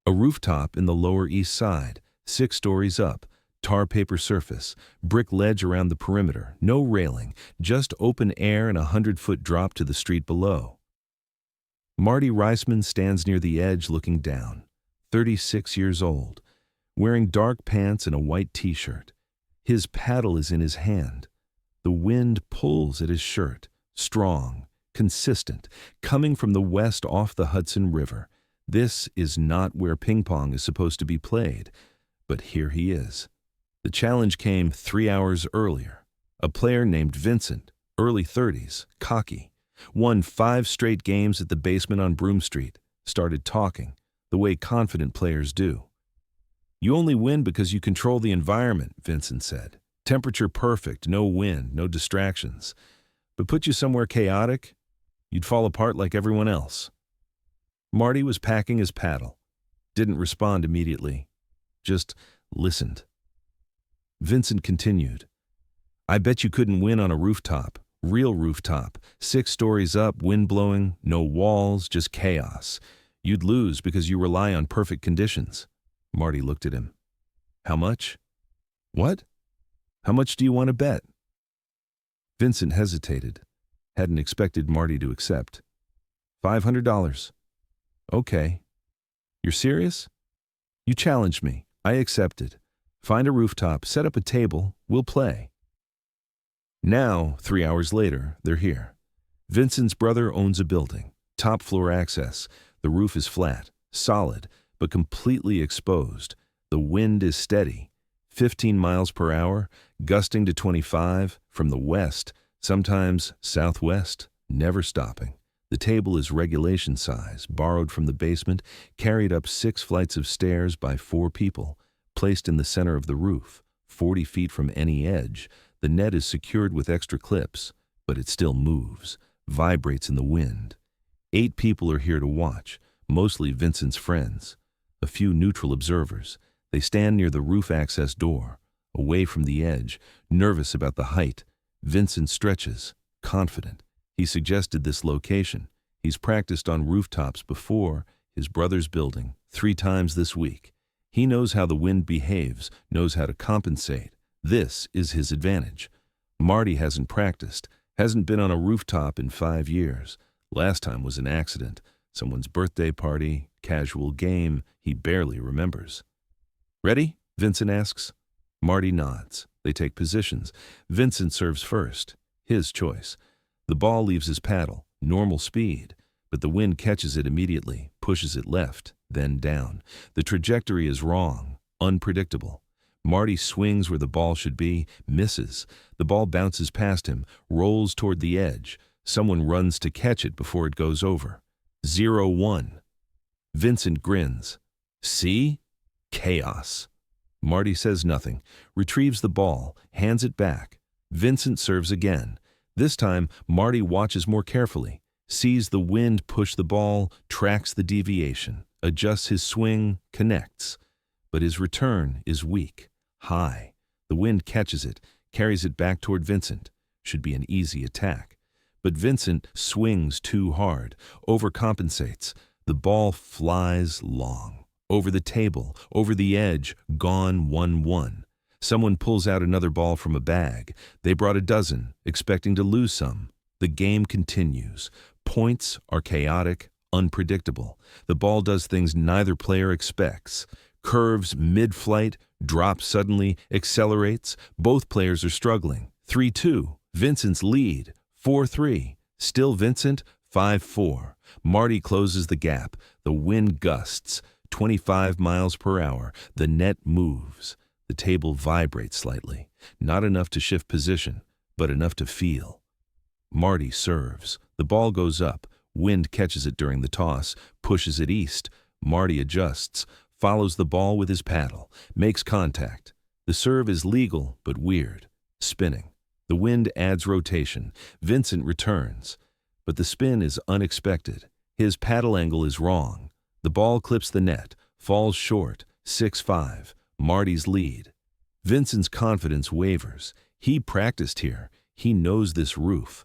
A rooftop in the Lower East Side, 6 stories up, tar paper surface, brick ledge around the perimeter, no railing, just open air and a 100-foot drop to the street below. Marty Reisman stands near the edge looking down, 36 years old, wearing dark pants and a white t-shirt. His paddle is in his hand. The wind pulls at his shirt, strong, consistent, coming from the west off the Hudson River. This is not where ping pong is supposed to be played, but here he is. The challenge came 3 hours earlier. A player named Vincent, early 30s, cocky, won 5 straight games at the basement on Broome Street, started talking, the way confident players do. "You only win because you control the environment," Vincent said. "Temperature perfect, no wind, no distractions. But put you somewhere chaotic, you'd fall apart like everyone else." Marty was packing his paddle, didn't respond immediately, just listened. Vincent continued, "I bet you couldn't win on a rooftop, real rooftop, 6 stories up, wind blowing, no walls, just chaos. You'd lose because you rely on perfect conditions." Marty looked at him. "How much?" "What? How much do you want to bet?" Vincent hesitated, hadn't expected Marty to accept. $500. "Okay. You're serious?" "You challenged me. I accepted. Find a rooftop, set up a table, we'll play." Now, 3 hours later, they're here. Vincent's brother owns a building, top floor access. The roof is flat, solid, but completely exposed. The wind is steady, 15 miles per hour, gusting to 25 from the west, sometimes southwest, never stopping. The table is regulation size, borrowed from the basement, carried up 6 flights of stairs by 4 people, placed in the center of the roof, 40 feet from any edge. The net is secured with extra clips, but it still moves, vibrates in the wind. 8 people are here to watch, mostly Vincent's friends. A few neutral observers. They stand near the roof access door, away from the edge, nervous about the height. Vincent stretches, confident. He suggested this location. He's practiced on rooftops before, his brother's building, 3 times this week. He knows how the wind behaves, knows how to compensate. This is his advantage. Marty hasn't practiced, hasn't been on a rooftop in 5 years. Last time was an accident, someone's birthday party, casual game he barely remembers. "Ready?" Vincent asks. Marty nods. They take positions. Vincent serves first, his choice. The ball leaves his paddle, normal speed, but the wind catches it immediately, pushes it left, then down. The trajectory is wrong, unpredictable. Marty swings where the ball should be, misses. The ball bounces past him, rolls toward the edge. Someone runs to catch it before it goes over. 0-1. Vincent grins. "See? Chaos." Marty says nothing, retrieves the ball, hands it back. Vincent serves again. This time, Marty watches more carefully, sees the wind push the ball, tracks the deviation, adjusts his swing, connects. But his return is weak, high. The wind catches it, carries it back toward Vincent. Should be an easy attack. But Vincent swings too hard, overcompensates. The ball flies long. Over the table, over the edge, gone 1-1. Someone pulls out another ball from a bag. They brought a dozen, expecting to lose some. The game continues. Points are chaotic, unpredictable. The ball does things neither player expects. Curves mid-flight, drops suddenly, accelerates. Both players are struggling. 3-2. Vincent's lead. 4-3. Still Vincent. 5-4. Marty closes the gap. The wind gusts. 25 miles per hour. The net moves. The table vibrates slightly, not enough to shift position, but enough to feel. Marty serves. The ball goes up. Wind catches it during the toss, pushes it east. Marty adjusts, follows the ball with his paddle, makes contact. The serve is legal, but weird. Spinning. The wind adds rotation. Vincent returns. But the spin is unexpected. His paddle angle is wrong. The ball clips the net, falls short, 6-5. Marty's lead. Vincent's confidence wavers. He practiced here. He knows this roof.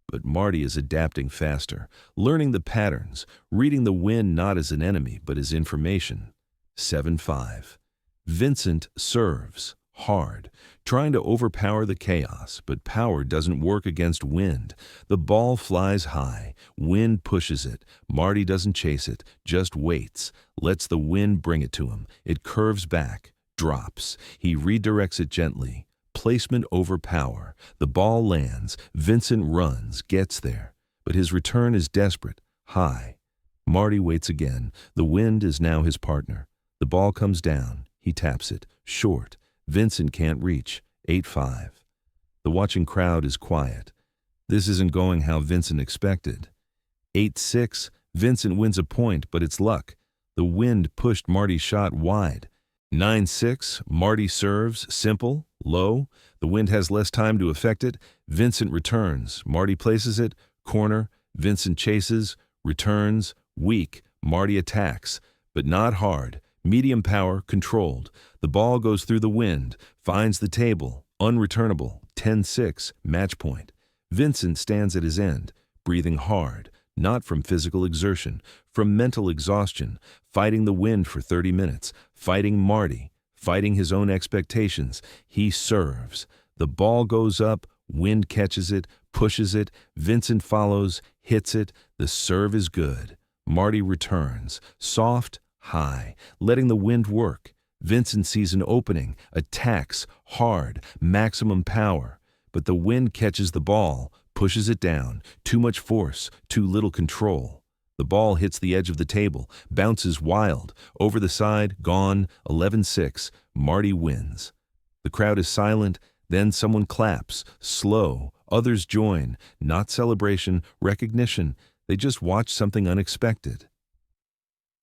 But Marty is adapting faster, learning the patterns, reading the wind not as an enemy but as information. 7-5. Vincent serves hard, trying to overpower the chaos, but power doesn't work against wind. The ball flies high, wind pushes it. Marty doesn't chase it, just waits, lets the wind bring it to him. It curves back, drops. He redirects it gently. Placement over power. The ball lands. Vincent runs, gets there. But his return is desperate, high. Marty waits again. The wind is now his partner. The ball comes down. He taps it, short. Vincent can't reach. 8-5. The watching crowd is quiet. This isn't going how Vincent expected. 8-6. Vincent wins a point, but it's luck. The wind pushed Marty's shot wide. 9-6. Marty serves, simple, low. The wind has less time to affect it. Vincent returns. Marty places it, corner. Vincent chases, returns, weak. Marty attacks, but not hard. Medium power, controlled. The ball goes through the wind, finds the table, unreturnable. 10-6, match point. Vincent stands at his end, breathing hard, not from physical exertion, from mental exhaustion, fighting the wind for 30 minutes, fighting Marty, fighting his own expectations. He serves. The ball goes up, wind catches it, pushes it. Vincent follows, hits it. The serve is good. Marty returns, soft, high, letting the wind work. Vincent sees an opening, attacks, hard, maximum power. But the wind catches the ball, pushes it down. Too much force, too little control. The ball hits the edge of the table, bounces wild. Over the side, gone. 11-6. Marty wins. The crowd is silent, then someone claps, slow. Others join. Not celebration, recognition. They just watch something unexpected.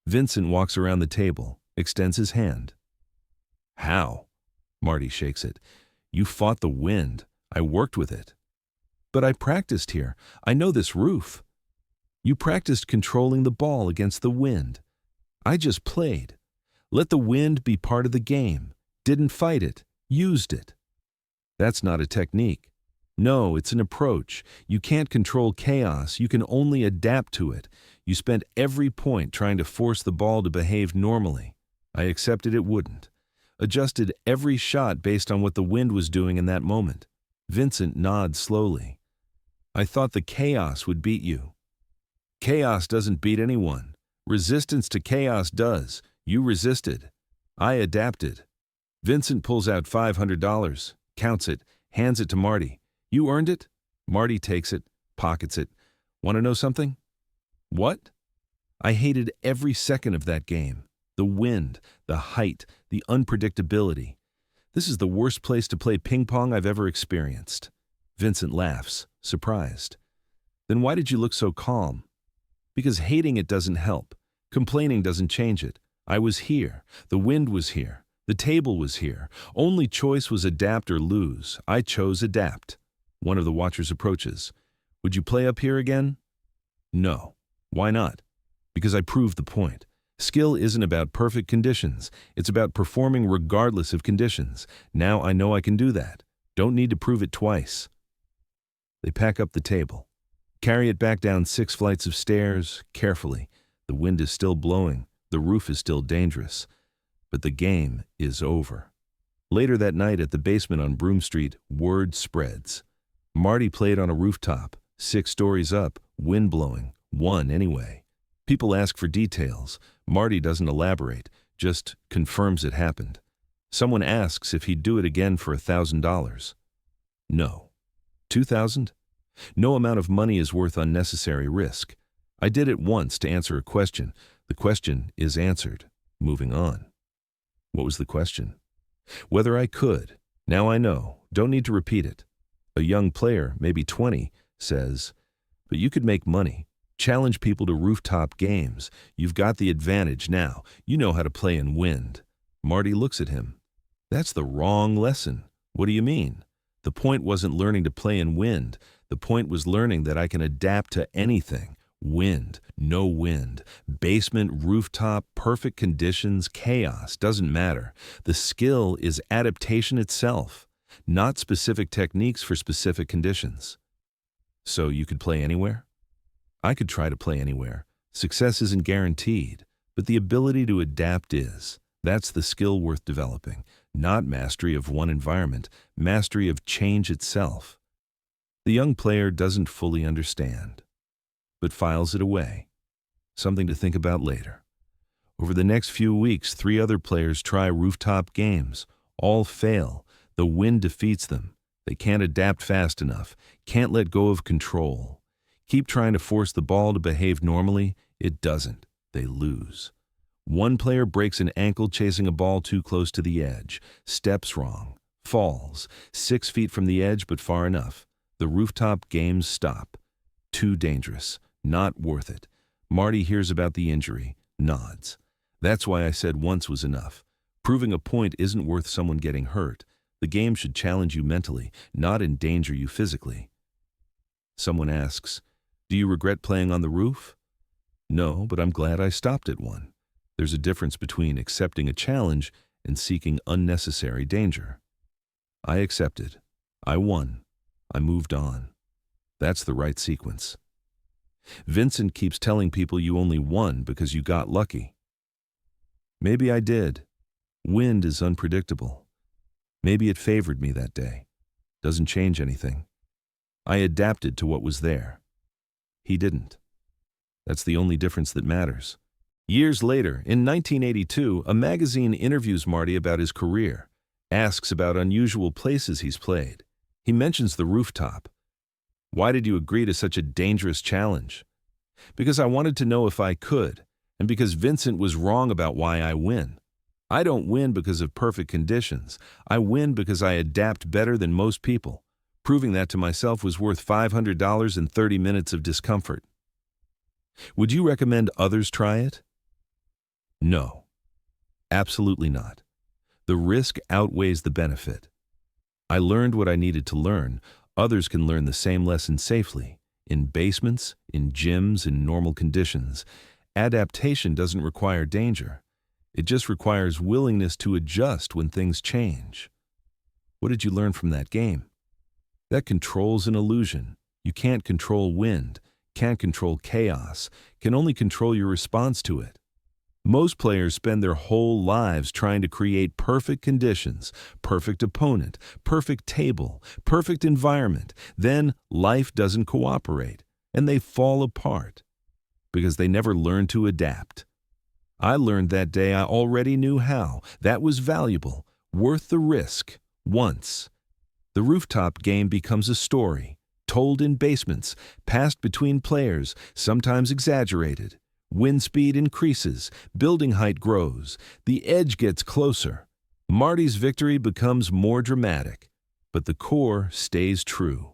Vincent walks around the table, extends his hand. How? Marty shakes it. You fought the wind. I worked with it. But I practiced here. I know this roof. You practiced controlling the ball against the wind. I just played. Let the wind be part of the game. Didn't fight it. Used it. That's not a technique. No, it's an approach. You can't control chaos. You can only adapt to it. You spent every point trying to force the ball to behave normally. I accepted it wouldn't. Adjusted every shot based on what the wind was doing in that moment. Vincent nods slowly. I thought the chaos would beat you. Chaos doesn't beat anyone. Resistance to chaos does. You resisted. I adapted. Vincent pulls out $500, counts it, hands it to Marty. You earned it? Marty takes it, pockets it. Want to know something? What? I hated every second of that game. The wind, the height, the unpredictability. This is the worst place to play ping pong I've ever experienced. Vincent laughs, surprised. Then why did you look so calm? Because hating it doesn't help. Complaining doesn't change it. I was here. The wind was here. The table was here. Only choice was adapt or lose. I chose adapt. One of the watchers approaches. Would you play up here again? No. Why not? Because I proved the point. Skill isn't about perfect conditions. It's about performing regardless of conditions. Now I know I can do that. Don't need to prove it twice. They pack up the table. Carry it back down 6 flights of stairs, carefully. The wind is still blowing. The roof is still dangerous. But the game is over. Later that night at the basement on Broome Street, word spreads. Marty played on a rooftop, 6 stories up, wind blowing, won anyway. People ask for details. Marty doesn't elaborate, just confirms it happened. Someone asks if he'd do it again for $1,000. No. $2,000? No amount of money is worth unnecessary risk. I did it once to answer a question. The question is answered. Moving on. What was the question? Whether I could. Now I know. Don't need to repeat it. A young player, maybe 20, says, but you could make money. Challenge people to rooftop games. You've got the advantage now. You know how to play in wind. Marty looks at him. That's the wrong lesson. What do you mean? The point wasn't learning to play in wind. The point was learning that I can adapt to anything. Wind, no wind, basement, rooftop, perfect conditions, chaos, doesn't matter. The skill is adaptation itself, not specific techniques for specific conditions. So you could play anywhere? I could try to play anywhere. Success isn't guaranteed, but the ability to adapt is. That's the skill worth developing, not mastery of one environment, mastery of change itself. The young player doesn't fully understand, but files it away. Something to think about later. Over the next few weeks, 3 other players try rooftop games. All fail. The wind defeats them. They can't adapt fast enough, can't let go of control. Keep trying to force the ball to behave normally. It doesn't. They lose. One player breaks an ankle chasing a ball too close to the edge, steps wrong, falls, 6 feet from the edge but far enough. The rooftop games stop. Too dangerous. Not worth it. Marty hears about the injury, nods. That's why I said once was enough. Proving a point isn't worth someone getting hurt. The game should challenge you mentally, not endanger you physically. Someone asks, "Do you regret playing on the roof?" No, but I'm glad I stopped at one. There's a difference between accepting a challenge and seeking unnecessary danger. I accepted. I won. I moved on. That's the right sequence. Vincent keeps telling people you only won because you got lucky. Maybe I did. Wind is unpredictable. Maybe it favored me that day. Doesn't change anything. I adapted to what was there. He didn't. That's the only difference that matters. Years later, in 1982, a magazine interviews Marty about his career, asks about unusual places he's played. He mentions the rooftop. "Why did you agree to such a dangerous challenge?" "Because I wanted to know if I could, and because Vincent was wrong about why I win. I don't win because of perfect conditions. I win because I adapt better than most people. Proving that to myself was worth $500 and 30 minutes of discomfort." Would you recommend others try it? No, absolutely not. The risk outweighs the benefit. I learned what I needed to learn. Others can learn the same lesson safely, in basements, in gyms, in normal conditions. Adaptation doesn't require danger. It just requires willingness to adjust when things change. What did you learn from that game? That control's an illusion. You can't control wind, can't control chaos, can only control your response to it. Most players spend their whole lives trying to create perfect conditions, perfect opponent, perfect table, perfect environment. Then life doesn't cooperate, and they fall apart because they never learn to adapt. I learned that day I already knew how. That was valuable, worth the risk, once. The rooftop game becomes a story, told in basements, passed between players, sometimes exaggerated. Wind speed increases, building height grows, the edge gets closer. Marty's victory becomes more dramatic, but the core stays true.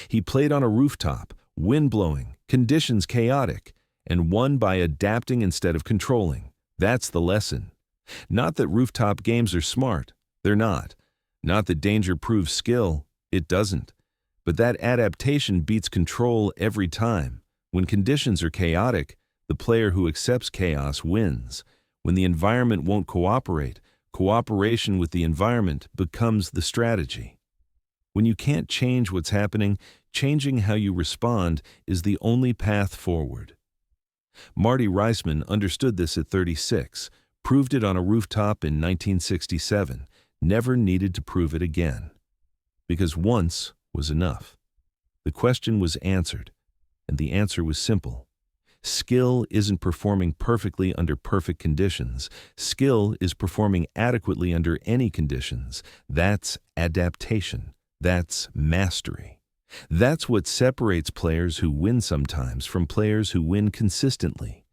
He played on a rooftop, wind blowing, conditions chaotic, and won by adapting instead of controlling. That's the lesson. Not that rooftop games are smart. They're not. Not that danger proves skill. It doesn't. But that adaptation beats control every time. When conditions are chaotic, the player who accepts chaos wins. When the environment won't cooperate, cooperation with the environment becomes the strategy. When you can't change what's happening, changing how you respond is the only path forward. Marty Reisman understood this at 36, proved it on a rooftop in 1967, never needed to prove it again. Because once was enough. The question was answered, and the answer was simple. Skill isn't performing perfectly under perfect conditions. Skill is performing adequately under any conditions. That's adaptation. That's mastery. That's what separates players who win sometimes from players who win consistently.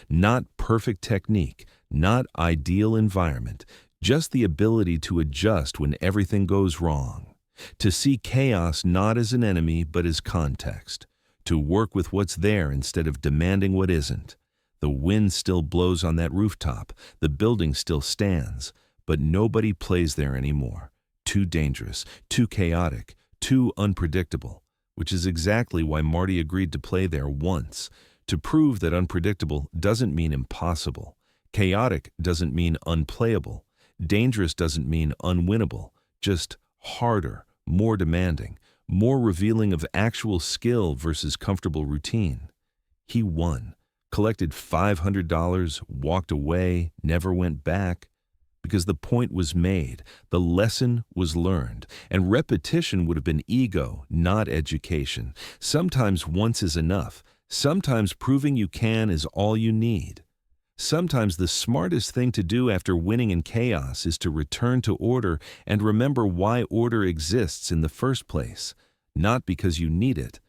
Not perfect technique, not ideal environment, just the ability to adjust when everything goes wrong. To see chaos not as an enemy but as context. To work with what's there instead of demanding what isn't. The wind still blows on that rooftop, the building still stands, but nobody plays there anymore. Too dangerous, too chaotic, too unpredictable, which is exactly why Marty agreed to play there once, to prove that unpredictable doesn't mean impossible. Chaotic doesn't mean unplayable. Dangerous doesn't mean unwinnable, just harder, more demanding, more revealing of actual skill versus comfortable routine. He won, collected $500, walked away, never went back. because the point was made, the lesson was learned, and repetition would have been ego, not education. Sometimes once is enough. Sometimes proving you can is all you need. Sometimes the smartest thing to do after winning in chaos is to return to order and remember why order exists in the first place, not because you need it,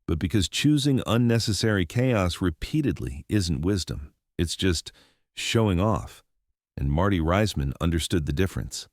but because choosing unnecessary chaos repeatedly isn't wisdom. It's just showing off. And Marty Reisman understood the difference.